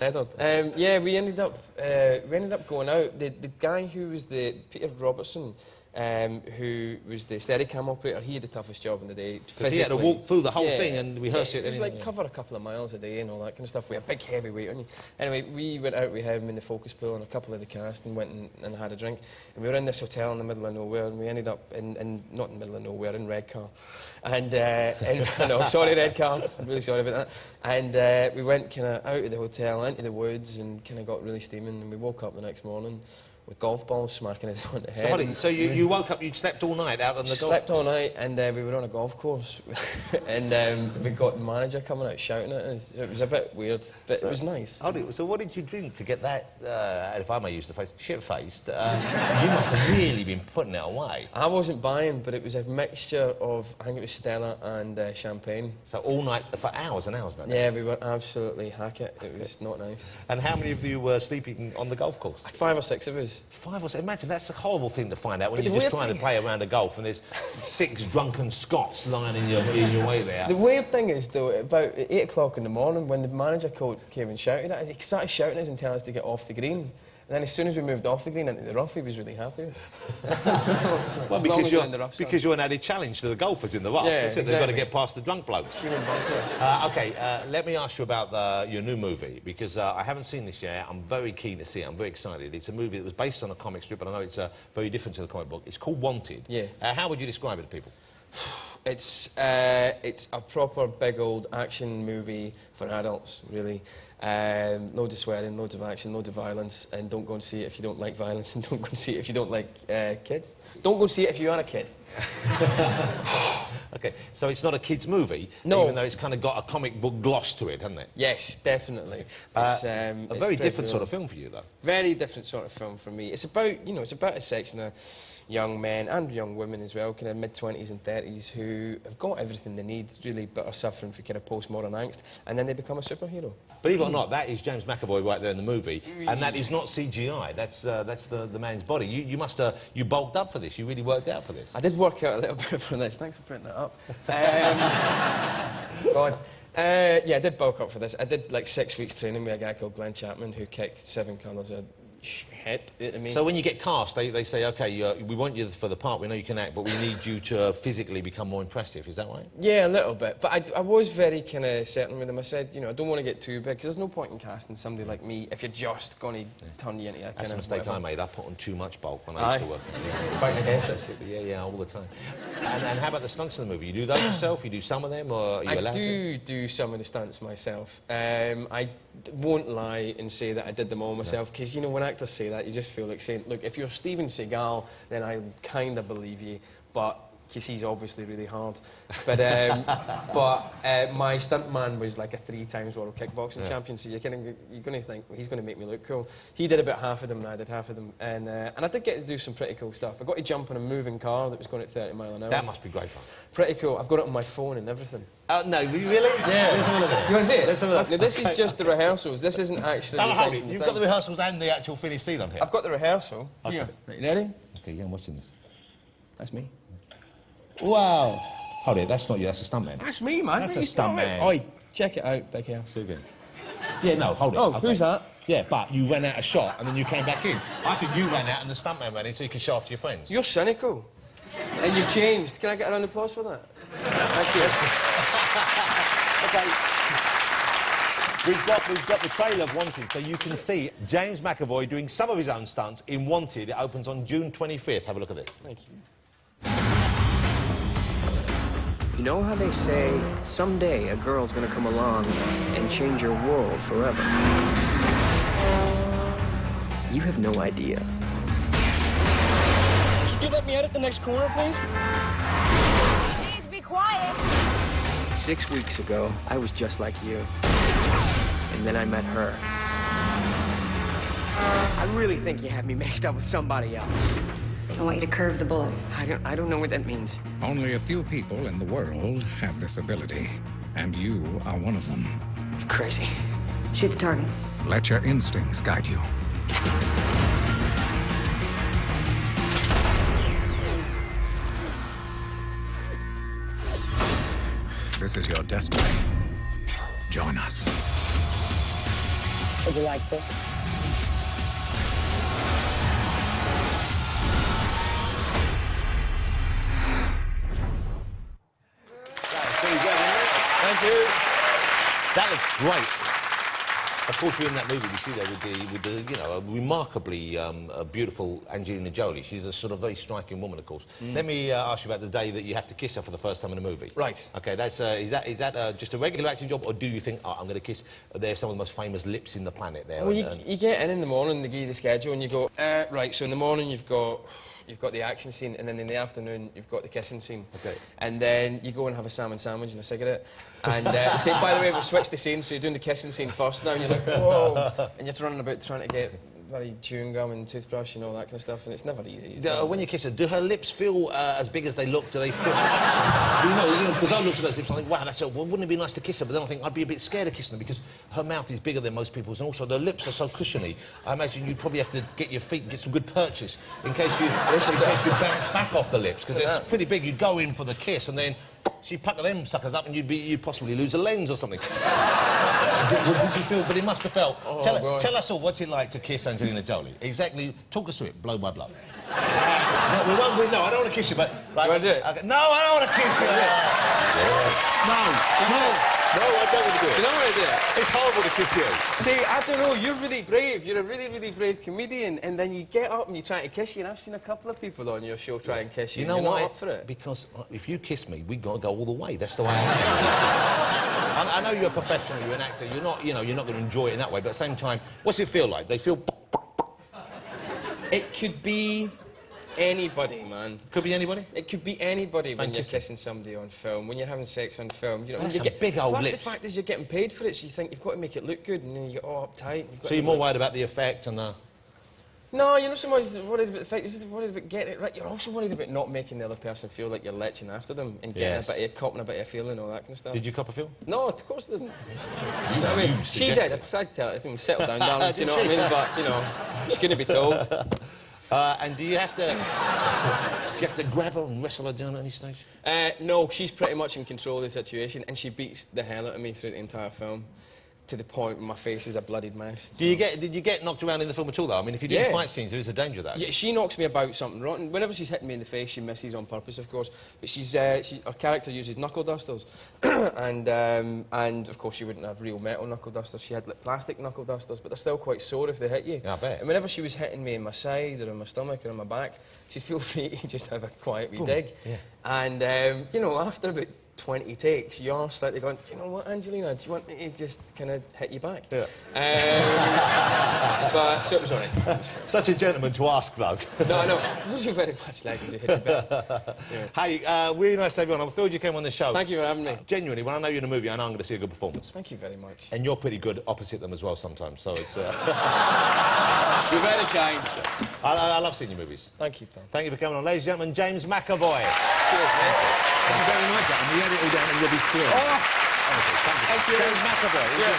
Yeah, we ended up going out. The guy who was Peter Robertson, who was the Steadicam operator, he had the toughest job in the day. Because he had to walk through the whole thing and rehearse it. It was like cover a couple of miles a day and all that kind of stuff. We had a big heavy weight on you. Anyway, we went out with him in the focus pool and a couple of the cast and went and had a drink. And we were in this hotel in the middle of nowhere, and we ended up not in the middle of nowhere, in Redcar. And no, sorry Redcar, I'm really sorry about that. And we went kind of out of the hotel into the woods and kind of got really steaming, and we woke up the next morning with golf balls smacking us on the head. So you woke up, you'd slept all night out on the golf course? Slept all night, and we were on a golf course. And we got the manager coming out shouting at us. It was a bit weird, but it was nice. So what did you drink to get that, if I may use the phrase, shit-faced? You must have really been putting it away. I wasn't buying, but it was a mixture of, I think it was Stella and champagne. So all night, for hours and hours? Yeah, we were absolutely hack-it. It was not nice. And how many of you were sleeping on the golf course? 5 or 6 of us. 5 or 6. Imagine, that's a horrible thing to find out when you're just trying to play around a golf and there's 6 drunken Scots lying in your way there. The weird thing is, though, about 8 o'clock in the morning, when the manager came and shouted at us, he started shouting at us and telling us to get off the green. And then as soon as we moved off the green into the rough, he was really happy. Well, because you're an added challenge to the golfers in the rough. Yeah, Exactly. They've got to get past the drunk blokes. OK, let me ask you about your new movie, because I haven't seen this yet. I'm very keen to see it. I'm very excited. It's a movie that was based on a comic strip, but I know it's very different to the comic book. It's called Wanted. Yeah. How would you describe it to people? It's a proper big old action movie for adults, really. Loads of swearing, loads of action, loads of violence, and don't go and see it if you don't like violence, and don't go and see it if you don't like kids. Don't go see it if you are a kid. OK, so it's not a kid's movie, no. Even though it's kind of got a comic book gloss to it, hasn't it? Yes, definitely. It's a very different sort of film for you, though. Very different sort of film for me. It's about, it's about a section of young men and young women as well, kind of mid-20s and 30s, who have got everything they need, really, but are suffering from kind of postmodern angst, and then they become a superhero. Believe it or not, that is James McAvoy right there in the movie, and that is not CGI. That's the man's body. You must you bulked up for this. You really worked out for this. I did work out a little bit for this. Thanks for printing that up. God. Yeah, I did bulk up for this. I did like 6 weeks training with a guy called Glenn Chapman, who kicked 7 colours of shit at me. So when you get cast, they say, OK, we want you for the part, we know you can act, but we need you to physically become more impressive. Is that right? Yeah, a little bit. But I was very kind of certain with them. I said, I don't want to get too big, because there's no point in casting somebody like me if you're just going to turn you into a kind of... That's a mistake I made. I put on too much bulk when I used to work. Fighting against it. Yeah, all the time. And how about the stunts in the movie? You do those yourself? You do some of them, or are you allowed to? I do some of the stunts myself. I won't lie and say that I did them all myself, because, when actors say that, you just feel like saying, look, if you're Steven Seagal, then I kind of believe you, but... because he's obviously really hard. But my stuntman was like a 3-time world kickboxing champion, so you're going to think, well, he's going to make me look cool. He did about half of them and I did half of them. And I did get to do some pretty cool stuff. I got to jump on a moving car that was going at 30 miles an hour. That must be great fun. Pretty cool. I've got it on my phone and everything. No, really? Yeah. Let's have a look at it. You want to see it? Let's have a look. Now, this is just the rehearsals. This isn't actually No, hold it. You've got the rehearsals and the actual finished scene on here. I've got the rehearsal. Okay. Yeah. Right, you ready? OK, yeah, I'm watching this. That's me. Wow. Hold it, that's not you, that's a stuntman. That's me, man. That's a stuntman. Oi, check it out, big hair. So good. Yeah, no, hold it. Oh, okay. Who's that? Yeah, but you ran out of shot and then you came back in. I think you ran out and the stuntman ran in so you could show off to your friends. You're cynical. And you've changed. Can I get a round of applause for that? Thank you. We've got the trailer of Wanted, so you can see James McAvoy doing some of his own stunts in Wanted. It opens on June 25th. Have a look at this. Thank you. You know how they say, someday a girl's gonna come along and change your world forever? You have no idea. Could you let me out at the next corner, please? Please be quiet. 6 weeks ago, I was just like you. And then I met her. I really think you have me mixed up with somebody else. I want you to curve the bullet. I don't know what that means. Only a few people in the world have this ability, and you are one of them. You're crazy. Shoot the target. Let your instincts guide you. This is your destiny. Join us. Would you like to? Thank you. That looks great. Of course, you're in that movie. You see there with the you know, a remarkably beautiful Angelina Jolie. She's a sort of very striking woman, of course. Let me ask you about the day that you have to kiss her for the first time in a movie. Right. Okay, that's is that just a regular acting job, or do you think, oh, I'm going to kiss? They're some of the most famous lips in the planet. There. Well, you get in the morning, they give you the schedule, and you go, right. So in the morning you've got the action scene, and then in the afternoon you've got the kissing scene. Okay. And then you go and have a salmon sandwich and a cigarette. And they say, by the way, we'll switch the scene, so you're doing the kissing scene first now, and you're like, whoa. And you're running about trying to get bloody chewing gum and toothbrush and all that kind of stuff, and it's never easy. When you kiss her, do her lips feel as big as they look? Do they feel... you know, because I look at those lips, I think, wow, well, wouldn't it be nice to kiss her? But then I think I'd be a bit scared of kissing her because her mouth is bigger than most people's, and also the lips are so cushiony. I imagine you'd probably have to get your feet, get some good purchase in case you bounce back off the lips, because it's pretty big. You'd go in for the kiss, and then she'd pucker them suckers up, and you'd possibly lose a lens or something. Did you feel? But it must have felt. Tell us all, what's it like to kiss Angelina Jolie? Exactly. Talk us through it, blow by blow. No, we won't. No, I don't want to kiss you, but like, you want to do it? Okay. No, I don't want to kiss you. No, I don't want to do it. Do you know what I do? It's horrible to kiss you. See, I don't know, you're really brave. You're a really, really brave comedian, and then you get up and you try to kiss you, and I've seen a couple of people on your show try and kiss you. You know You're why? not up for it. Because if you kiss me, we've got to go all the way. That's the way I am. I know you're a professional, you're an actor, you're not going to enjoy it in that way, but at the same time, what's it feel like? They feel... It could be anybody, man. Could be anybody? It could be anybody when you're kissing. kissing somebody on film, when you're having sex on film. You know, That's you some big old plus lips. the fact is you're getting paid for it, so you think you've got to make it look good, and then you get all uptight. So you're more worried about the effect and the... No, you're not so much worried about the fact, you're just worried about getting it right. You're also worried about not making the other person feel like you're leching after them and getting copping a bit of feeling, all that kind of stuff. Did you cop a feel? No, of course I didn't. You know what I mean? She did. I tried to tell her, settle down, darling, do you know what I mean? But, you know, she's going to be told. And do you have to grab her and wrestle her down at any stage? No, she's pretty much in control of the situation, and she beats the hell out of me through the entire film, to the point where my face is a bloodied mess. So. Did you get knocked around in the film at all, though? I mean, if you do fight scenes, there is a danger of that. Yeah, she knocks me about something rotten. Whenever she's hitting me in the face, she misses on purpose, of course. But her character uses knuckle dusters, and of course she wouldn't have real metal knuckle dusters. She had like plastic knuckle dusters, but they're still quite sore if they hit you. Yeah, I bet. And whenever she was hitting me in my side or in my stomach or in my back, she'd feel free to just have a quiet wee dig. Yeah. And you know, after about 20 takes, you are slightly going, you know what, Angelina, do you want me to just kind of hit you back? Yeah. But, so it was all right. Such a gentleman to ask, though. No, no, you're very much like to hit you back. Yeah. Hey, really nice to have you on. I'm thrilled you came on the show. Thank you for having me. Genuinely, when I know you're in a movie, I know I'm going to see a good performance. Thank you very much. And you're pretty good opposite them as well sometimes, so it's... You're very kind. I love seeing your movies. Thank you, Tom. Thank you for coming on. Ladies and gentlemen, James McAvoy. Cheers, mate. Thank you very much, and we edit it all down and you'll be thrilled. Thank you. James McAvoy. Yeah.